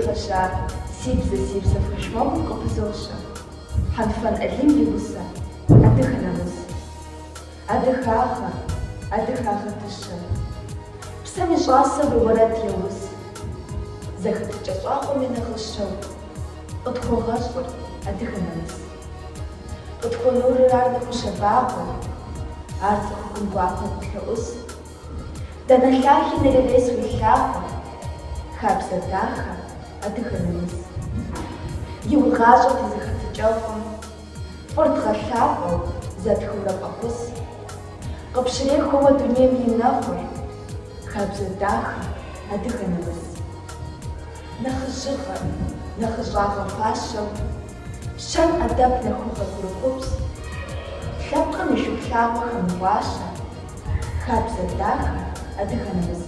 гъэжьа си бзэ фэшмогъум къыпызощэ. Хьэнфэн Ӏэлим и усэ, адыгэ нэмыс. Адыхагъэ дыщэ. Псэм и щӀасэу и уэрэд еус. ЗэхэтыкӀэ щӀагъуэм и нэгъыщэу къытхуогъэщӀыр адыгэ нэмыс. Къытхуонурыр ар нэхущэбагъуэ, ар цӀыху гуапэм къылъэӀус. Дэнэ лъахи нэрылъейс уилъагъуэ, хабзэ дахэ адыгэ нэмыс. ИугъащӀэт и зэхэтыкӀэфӀым, фӀыр дгъэлъапӀэу, зэтхыурэ фӀэхъус. Къыпщрехуэуэ дунейм и нэхъур, хабзэ дахэ адыгэ нэмыс. Нэхъыжьыгъэ, нэхъыщӀагъэ фащэу, щэм Ӏэдэб нэхугъэ гурыӀупс, лъэпкъым и шыплъагъуэхэм и гъуащэ, хабзэ дахэ адыгэ нэмыс.